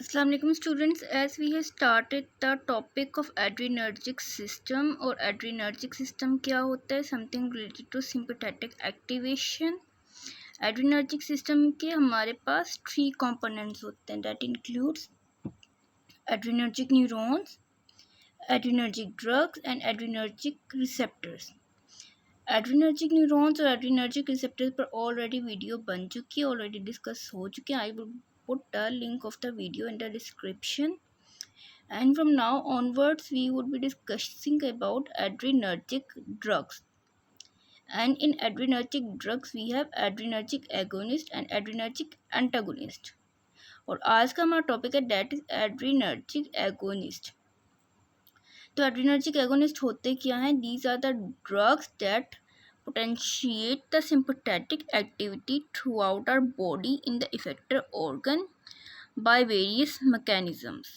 Assalamu alaikum students. As we have started the topic of adrenergic system और adrenergic system क्या होता है, something related to sympathetic activation. Adrenergic system के हमारे पास 3 components होते हैं, that includes adrenergic neurons, adrenergic drugs and adrenergic receptors. Adrenergic neurons और adrenergic receptors पर ऑलरेडी वीडियो बन चुकी है, ऑलरेडी डिस्कस हो चुकी है. I will put the link of the video in the description, and from now onwards we would be discussing about adrenergic drugs. And in adrenergic drugs we have adrenergic agonist and adrenergic antagonist. और आज का हमारा topic है that is adrenergic agonist. तो adrenergic agonist होते क्या हैं? These are the drugs that potentiate the sympathetic activity throughout our body in the effector organ by various mechanisms.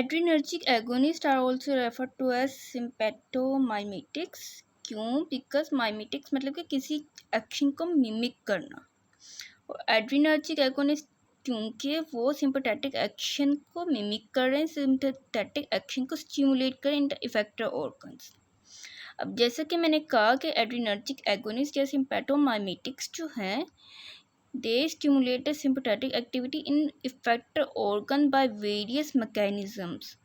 Adrenergic agonists are also referred to as sympathomimetics. क्यों? Because mimetics मतलब कि किसी action को mimic करना, और adrenergic agonist क्योंकि वो sympathetic action को मिमिक कर रहे हैं, सिंपैथेटिक एक्शन को स्टिमुलेट करें इन द इफेक्टर ऑर्गन्स. अब जैसा कि मैंने कहा कि एड्रीनर्जिक एगोनिस्ट या सिम्पैथोमाइमेटिक्स जो हैं, they stimulate the sympathetic activity in effector organ by various mechanisms.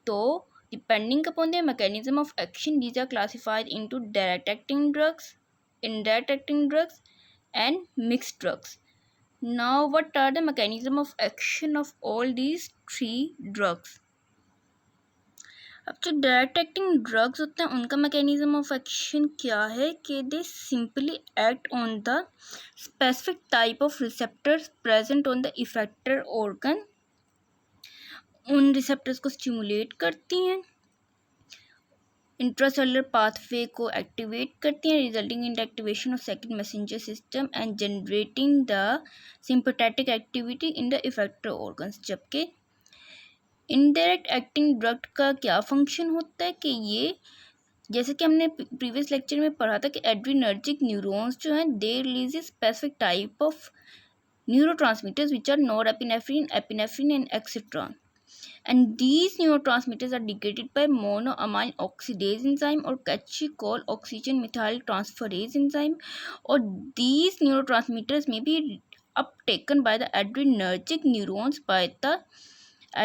तो depending upon the mechanism of action these are classified into direct acting drugs, indirect acting drugs and mixed drugs. Now what are the mechanism of action of all these three drugs? अब जो direct acting drugs होते हैं उनका mechanism of action क्या है कि दे simply act on the specific type of receptors present on the effector organ. उन receptors को स्टिमुलेट करती हैं, इंट्रासेलुलर पाथवे को एक्टिवेट करती हैं, resulting in the activation of second messenger system and generating the sympathetic activity in the effector organs. जबकि indirect acting drug का क्या फंक्शन होता है कि ये, जैसे कि हमने प्रीवियस लेक्चर में पढ़ा था कि एड्रीनर्जिक न्यूरॉन्स जो हैं they release a specific type of neurotransmitters which are norepinephrine, epinephrine and etcetera. And these neurotransmitters are degraded by monoamine oxidase enzyme or catechol oxygen methyltransferase enzyme, or these neurotransmitters may be uptaken by the adrenergic neurons by the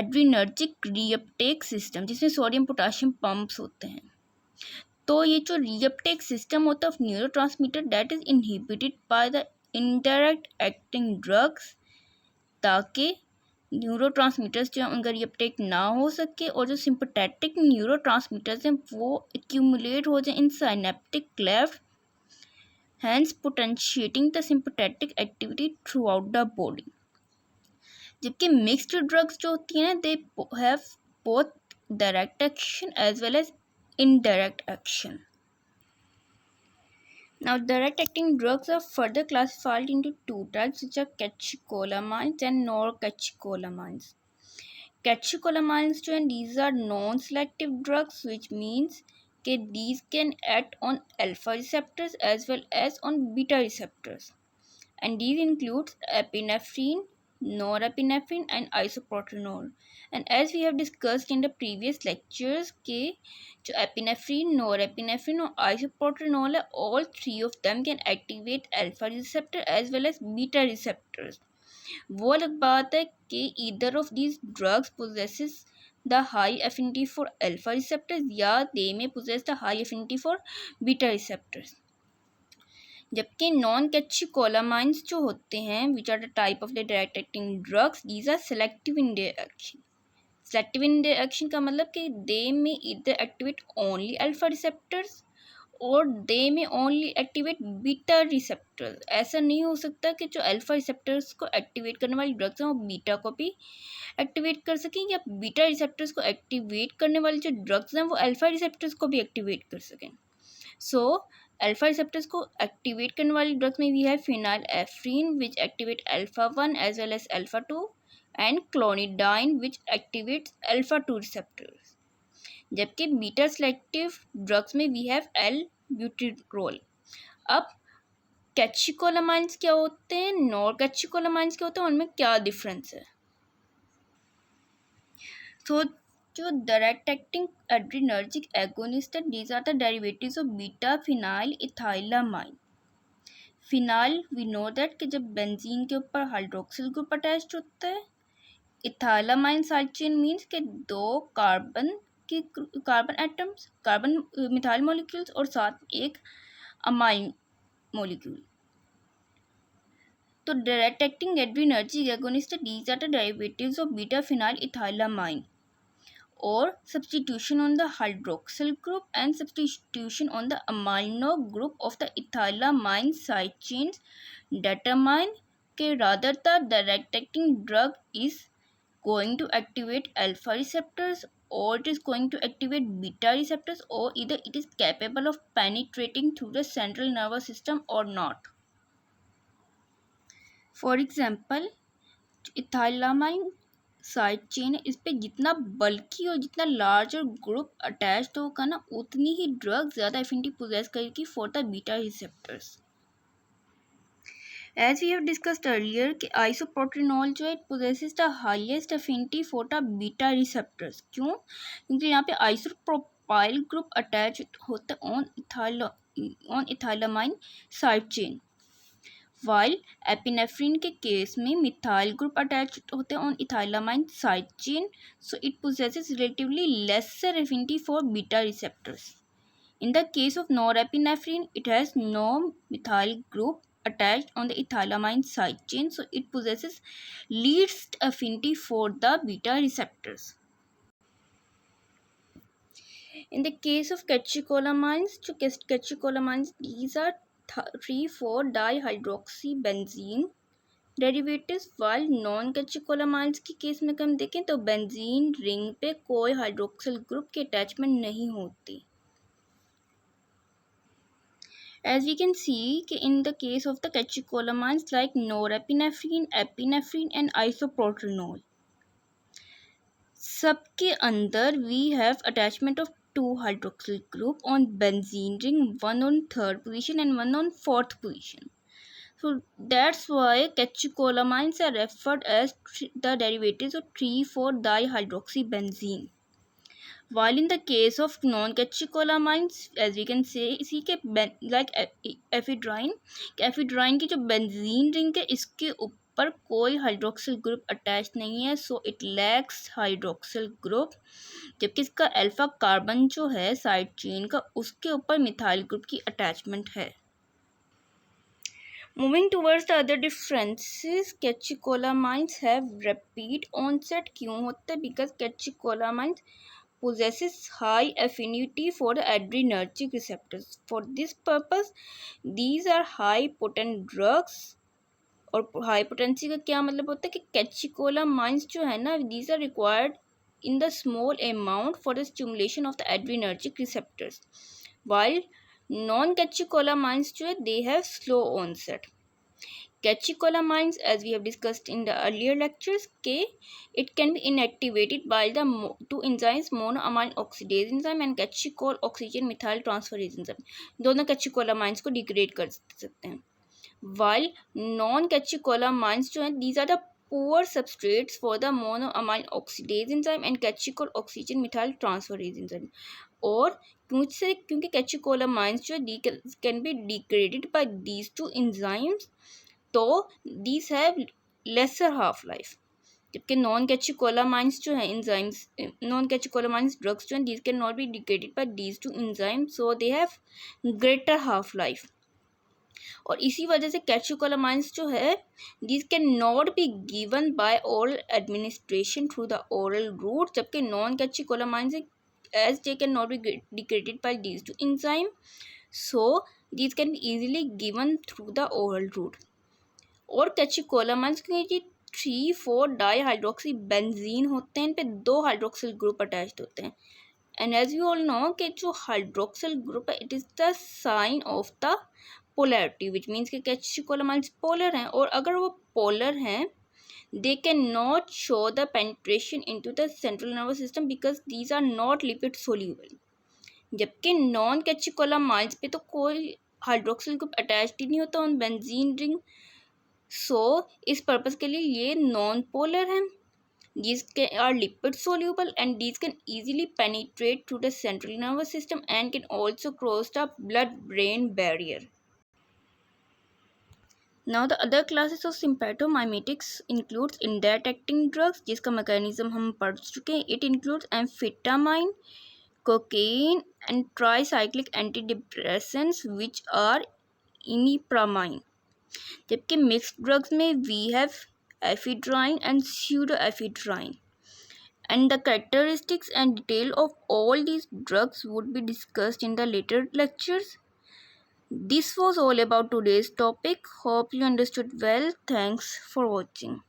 adrenergic reuptake system, जिसमें sodium potassium pumps होते हैं. तो ये जो reuptake system होता है of neurotransmitter that is inhibited by the indirect acting drugs, ताकि neurotransmitters जो हैं उनका रीअपटेक ना हो सके और जो सिंपैथेटिक न्यूरोट्रांसमीटर्स हैं वो एक्यूमुलेट हो जाए in synaptic cleft, hence potentiating the sympathetic activity throughout the body. जबकि मिक्स्ड ड्रग्स जो होती हैं they have both direct action as well as indirect action. Now, direct acting drugs are further classified into two types, which are catecholamines and norcatecholamines. Catecholamines जो हैं these are non-selective drugs, which means कि these can act on alpha receptors as well as on beta receptors, and these includes epinephrine, norepinephrine and isoproterenol. And as we have discussed in the previous lectures कि जो epinephrine, norepinephrine और isoproterenol है, all three of them can activate alpha receptor as well as beta receptors. वो अलग बात है कि either of these drugs possesses the high affinity for alpha receptors या they may possess the high affinity for beta receptors. जबकि non catecholamines जो होते हैं which are the type of the direct acting drugs, these are selective in their action. Selective in their action का मतलब कि दे में इधर एक्टिवेट ओनली अल्फा रिसेप्टर्स और दे में ओनली एक्टिवेट बीटा रिसेप्टर्स. ऐसा नहीं हो सकता कि जो अल्फा रिसेप्टर्स को एक्टिवेट करने वाली ड्रग्स हैं वो बीटा को भी एक्टिवेट कर सकें, या बीटा रिसेप्टर्स को एक्टिवेट करने वाली जो ड्रग्स हैं वो अल्फा रिसेप्टर्स को भी एक्टिवेट कर सकें. सो अल्फा रिसेप्टर्स को एक्टिवेट करने वाली ड्रग्स में we have phenylephrine which activate alpha 1 as well as alpha 2 and clonidine which activates alpha 2 receptors. जबकि बीटा सेलेक्टिव ड्रग्स में वी हैव एल ब्यूटिरोल. अब कैचिकोलामाइंस क्या होते हैं, नॉन कैचिकोलामाइंस क्या होते हैं, उनमें क्या डिफरेंस है? तो जो डायरेक्ट एक्टिंग एड्रिनर्जिक एगोनिस्ट है, these are the derivatives of beta phenyl ethylamine. Phenyl we know that कि जब बेंजीन के ऊपर हाइड्रोक्सिल ग्रुप अटैच्ड होता है, इथाइलामाइन साइड चेन मीन्स के दो carbon atoms, carbon methyl molecules और साथ एक अमाइन मॉलिक्यूल। तो direct acting adrenergic agonist, these are the derivatives of beta phenyl ethylamine, or substitution on the hydroxyl group and substitution on the amino group of the ethylamine side chains determine कि rather the direct acting drug is going to activate alpha receptors or it is going to activate beta receptors, or either it is capable of penetrating through the central nervous system or not. For example, ethylamine side chain है, इस पे जितना बल्कि और जितना large और group attached होगा ना, उतनी ही ड्रग ज़्यादा एफिनिटी पोजेस करेगी for the beta receptors. As we have discussed earlier कि आइसोप्रोटेनॉल जो है, it possesses the highest affinity for the beta receptors. क्यों? क्योंकि यहाँ पे आइसोप्रोपाइल ग्रुप अटैच होता है on ethylamine side chain, while epinephrine के केस में मिथाइल ग्रुप अटैच होते हैं on ethylamine side chain, so it possesses relatively lesser affinity for beta receptors. In the case of norepinephrine, it has no methyl group attached on the ethylamine side chain, so it possesses least affinity for the beta receptors. In the case of catecholamines, these are 3,4-dihydroxybenzene derivatives, while non catecholamines की case में हम देखें तो benzene ring पे कोई hydroxyl group की attachment नहीं होती। एज वी कैन सी कि in the case of the catecholamines like norepinephrine, epinephrine and isoproterenol, सबके अंदर we have attachment of two hydroxyl group on benzene ring, one on third position and one on fourth position. So that's why catecholamines are referred as the derivatives of 3,4-dihydroxybenzene. While in the case of non-catecholamines, as we can say, like ephedrine की जो benzene ring है, इसके ऊपर कोई hydroxyl group attach नहीं है, so it lacks hydroxyl group, जबकि इसका अल्फा कार्बन जो है साइड चेन का, उसके ऊपर मिथाइल ग्रुप की अटैचमेंट है। Moving towards the other differences, catecholamines have rapid onset. क्यों होता है? Because catecholamines possesses high affinity for the adrenergic receptors. For this purpose, these are high potent drugs. और high potency का क्या मतलब होता है कि catecholamines जो है ना, these are required in the small amount for the stimulation of the adrenergic receptors, while non-catecholamines जो है, they have slow onset. Catecholamines, as we have discussed in the earlier lectures, it can be inactivated by the two enzymes monoamine oxidase enzyme and catechol oxygen methyltransferase enzyme. दोनों catecholamines को degrade कर सकते हैं, while non-catecholamines जो हैं, these are the poor substrates for the monoamine oxidase enzyme and catechol oxygen methyltransferase enzyme. और क्योंकि catecholamines जो can be degraded by these two enzymes, तो these have lesser half life, जबकि नॉन कैचिकोलामाइंस जो है enzymes, non कैचिकोलामाइंस drugs जो हैं, these can not be degraded by these two enzymes, so they have greater half life. और इसी वजह से कैचिकोलामाइंस जो है, these can not be given by oral administration through the oral route, जबकि non कैचिकोलामाइंस as they can not be degraded by these two enzymes, so these can be easily given through the oral route. और कैचिकोलामाइंस के जी 3,4-डाईहाइड्रोक्सीबेंजीन होते हैं, इन पे दो hydroxyl group attached होते हैं, and as you all know कि जो हाइड्रोक्सिल ग्रुप है, it is the sign of the polarity, which means कि कैचिकोलामाइंस पोलर हैं, और अगर वो पोलर हैं, they cannot show the penetration into the central nervous system because these are not lipid soluble. जबकि नॉन कैचिकोलामाइंस पे तो कोई हाइड्रोक्सिल ग्रुप अटैच्ड ही नहीं होता ऑन बेंजीन रिंग, सो इस पर्पज के लिए ये नॉन पोलर हैं. These are lipid soluble and these can easily penetrate through the central nervous system and can also cross the blood-brain barrier. Now the other classes of sympathomimetics includes indirect acting drugs जिसका mechanism हम पढ़ चुके हैं. It includes amphetamine, cocaine and tricyclic antidepressants which are imipramine. जबकि mixed drugs में we have ephedrine and pseudoephedrine. And the characteristics and detail of all these drugs would be discussed in the later lectures. This was all about today's topic. Hope you understood well. Thanks for watching.